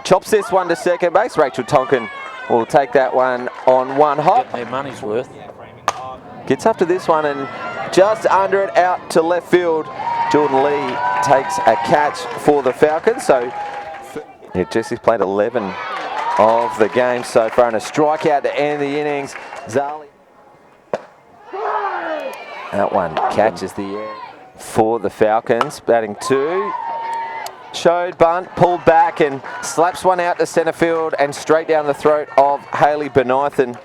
chops this one to second base. Rachel Tonkin will take that one on one hop. Getting their money's worth. Gets up to this one and just under it out to left field. Jordan Lee takes a catch for the Falcons. So yeah, Jesse's played 11 of the game so far and a strikeout to end the innings. Zali. That one catches the air for the Falcons. Batting 2. Showed bunt, pulled back and slaps one out to centre field and straight down the throat of Hayley Bonython.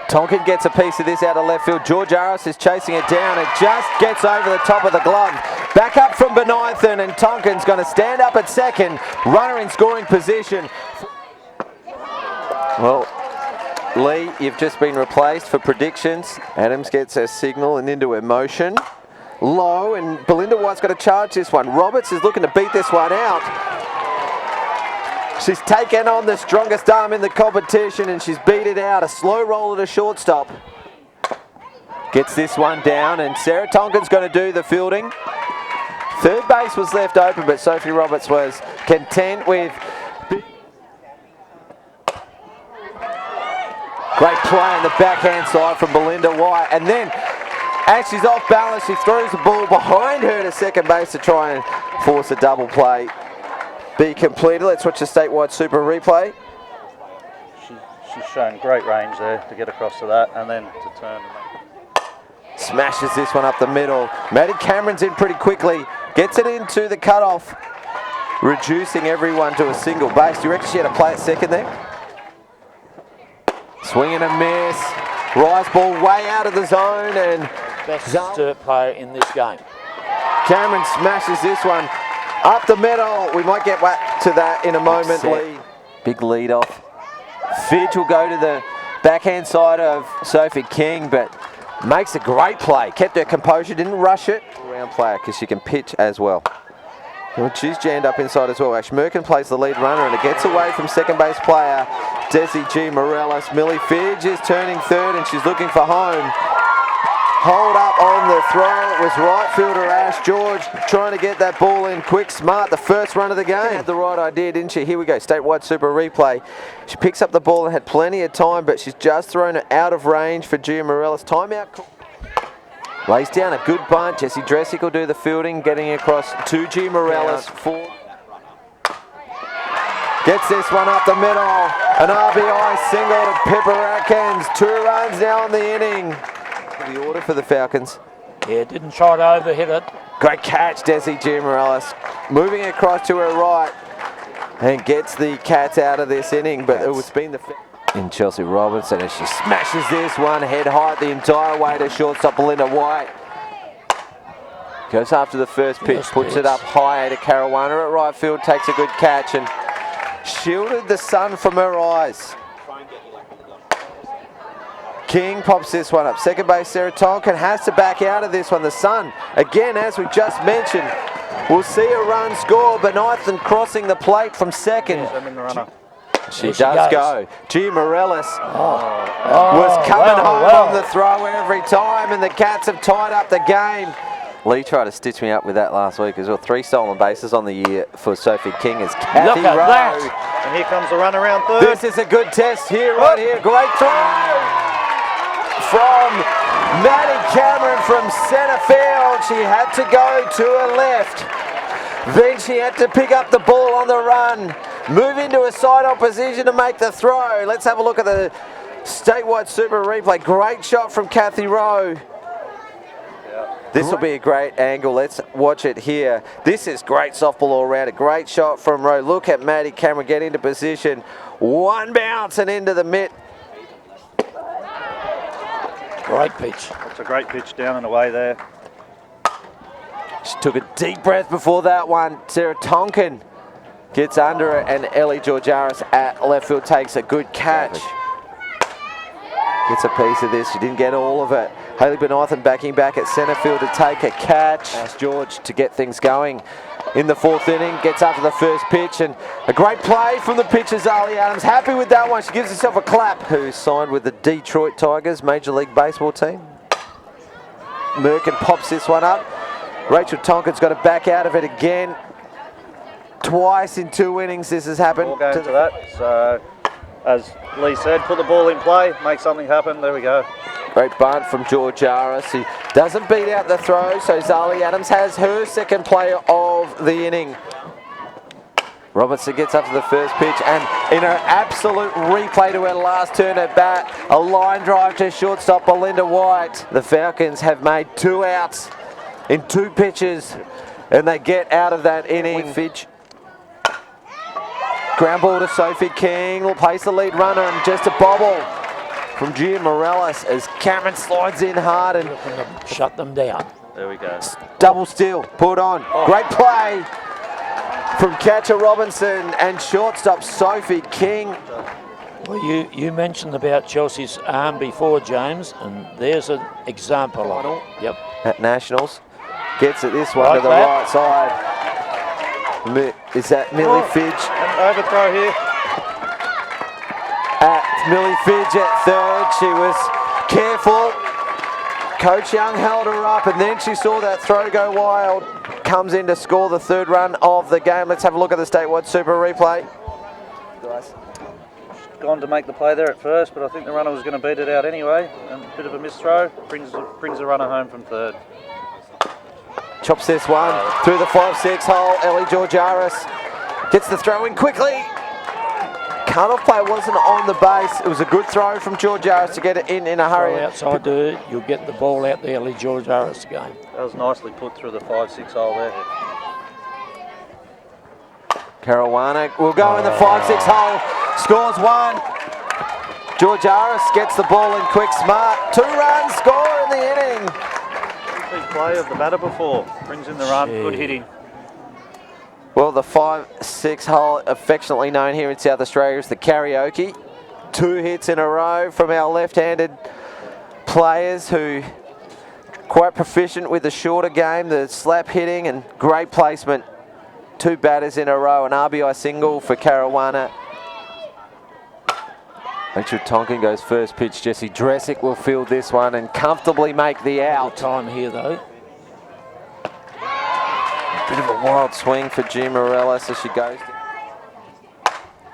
Tonkin gets a piece of this out of left field. George Harris is chasing it down. It just gets over the top of the glove. Back up from Bonython, and Tonkin's going to stand up at second. Runner in scoring position. Well, Lee, you've just been replaced for predictions. Adams gets a signal and into emotion. Low, and Belinda White's got to charge this one. Roberts is looking to beat this one out. She's taken on the strongest arm in the competition and she's beat it out. A slow roll at a shortstop. Gets this one down and Sarah Tonkin's going to do the fielding. Third base was left open, but Sophie Roberts was content with... Great play on the backhand side from Belinda White. And then, as she's off balance, she throws the ball behind her to second base to try and force a double play be completed. Let's watch the statewide super replay. She's shown great range there to get across to that and then to turn. Smashes this one up the middle. Maddie Cameron's in pretty quickly. Gets it into the cutoff, reducing everyone to a single base. Do you reckon she had to play at second there? Swing and a miss. Rise ball way out of the zone and best Sturt player in this game. Cameron smashes this one up the middle. We might get back to that in a moment. Lee. Big lead off. Fidge will go to the backhand side of Sophie King, but makes a great play. Kept her composure, didn't rush it. Round player because she can pitch as well. Well, she's jammed up inside as well. Ash Merkin plays the lead runner and it gets away from second base player Desi G. Morales. Millie Fidge is turning third and she's looking for home. Hold up on the throw. It was right fielder Ash George trying to get that ball in quick, smart. The first run of the game. Had the right idea, didn't she? Here we go. Statewide super replay. She picks up the ball and had plenty of time, but she's just thrown it out of range for Gia Morales. Timeout. Lays down a good bunt. Jessie Dressick will do the fielding, getting across to Gia Morales. Gets this one up the middle. An RBI single to Pippa Atkins. 2 runs now on the inning. The order for the Falcons. Yeah, didn't try to overhit it. Great catch, Desi G. Morales. Moving across to her right and gets the Cats out of this inning, but it was been the... In Chelsea Robinson as she smashes this one head high the entire way to shortstop Belinda White. Goes after the first pitch, puts it up high to Caruana at right field, takes a good catch and shielded the sun from her eyes. King pops this one up. Second base Sarah Tonkin has to back out of this one. The sun, again, as we just mentioned, we'll see a run score. Bonython crossing the plate from second. She does go. Gia Morales was coming home on the throw every time, and the Cats have tied up the game. Lee tried to stitch me up with that last week as well. 3 stolen bases on the year for Sophie King as Kathy Look at Rowe. that. And here comes the run around third. This is a good test here, right here. Great throw from Maddie Cameron from centre field. She had to go to her left. Then she had to pick up the ball on the run, move into a side opposition to make the throw. Let's have a look at the statewide super replay. Great shot from Kathy Rowe. This will be a great angle. Let's watch it here. This is great softball all around. A great shot from Rowe. Look at Maddie Cameron get into position. One bounce and into the mitt. Great pitch. It's a great pitch down and away there. She took a deep breath before that one. Sarah Tonkin gets under it and Ellie Georgiaris at left field takes a good catch. Gets a piece of this. She didn't get all of it. Hayley Bonython backing back at centre field to take a catch. Ask George to get things going in the 4th inning. Gets after the first pitch and a great play from the pitcher Zali Adams. Happy with that one. She gives herself a clap. Who signed with the Detroit Tigers Major League Baseball team. Merkin pops this one up. Rachel Tonkin's got to back out of it again. Twice in 2 innings this has happened. Ball going to that. So, as Lee said, put the ball in play, make something happen. There we go. Great bunt from George Aris. He doesn't beat out the throw, so Zali Adams has her second play of the inning. Robertson gets up to the first pitch, and in an absolute replay to her last turn at bat, a line drive to shortstop Belinda White. The Falcons have made 2 outs in 2 pitches, and they get out of that inning. Fidge. Ground ball to Sophie King, will place the lead runner, and just a bobble from Gia Morales as Cameron slides in hard and shut them down. There we go. Double steal, put on. Great play from catcher Robinson and shortstop Sophie King. Well, you mentioned about Chelsea's arm before, James, and there's an example of it. Yep. At Nationals. Gets it this one to the right side. Is that Millie Fidge? Overthrow here. At Millie Fidge at third. She was careful. Coach Young held her up, and then she saw that throw go wild. Comes in to score the 3rd run of the game. Let's have a look at the statewide super replay. Gone to make the play there at first, but I think the runner was going to beat it out anyway. And a bit of a misthrow brings the runner home from 3rd. Chops this one through the 5-6 hole. Ellie Georgiaris gets the throw in quickly. Cut-off play wasn't on the base. It was a good throw from Georgiaris to get it in a hurry. Outside, dude, you'll get the ball out the Ellie Georgiaris again. That was nicely put through the 5-6 hole there. Caruana will go in the 5-6 hole. Scores 1. Georgiaris gets the ball in quick, smart. 2 runs, score in the inning. Big play of the batter before. Brings in the run, good hitting. Well, the 5-6 hole, affectionately known here in South Australia as the karaoke. 2 hits in a row from our left-handed players who quite proficient with the shorter game, the slap hitting and great placement. 2 batters in a row, an RBI single for Caruana. Rachel Tonkin goes first pitch. Jessie Dressick will field this one and comfortably make the out. Time here though. Bit of a wild swing for Gia Morales as she goes.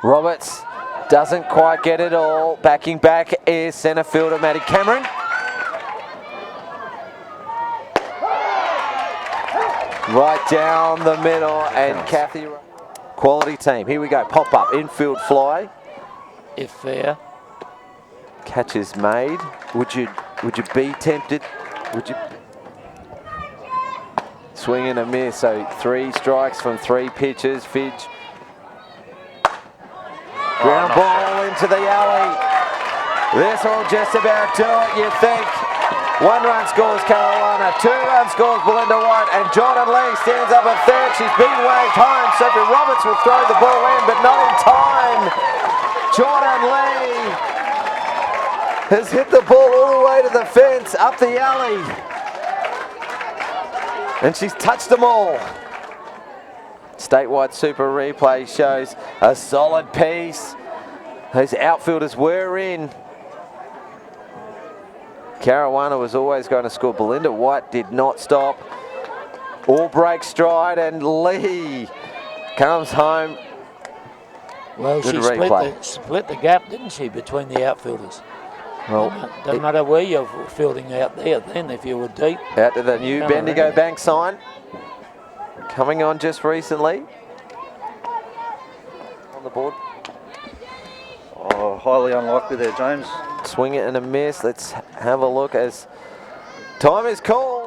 Roberts doesn't quite get it all. Backing back is centre fielder Maddie Cameron. Right down the middle, and Kathy. Quality team. Here we go. Pop up infield fly. If fair. Catch is made. Would you be tempted? Would you? Swing and a miss. So 3 strikes from 3 pitches. Fidge. Ground ball into the alley. This will just about do it, you think. 1 run scores Caruana, 2 runs scores Belinda White, and Jordan Lee stands up at third. She's been waved home. Sophie Roberts will throw the ball in, but not in time. Jordan Lee has hit the ball all the way to the fence, up the alley. And she's touched them all. Statewide Super Replay shows a solid piece. Those outfielders were in. Caruana was always going to score. Belinda White did not stop or break stride, and Lee comes home. Well, Good she split the gap, didn't she, between the outfielders? Well, doesn't matter where you're fielding out there then, if you were deep. Out to the new Bendigo Bank sign. Coming on just recently. On the board. Oh, highly unlikely there, James. Swing it and a miss. Let's have a look as time is called.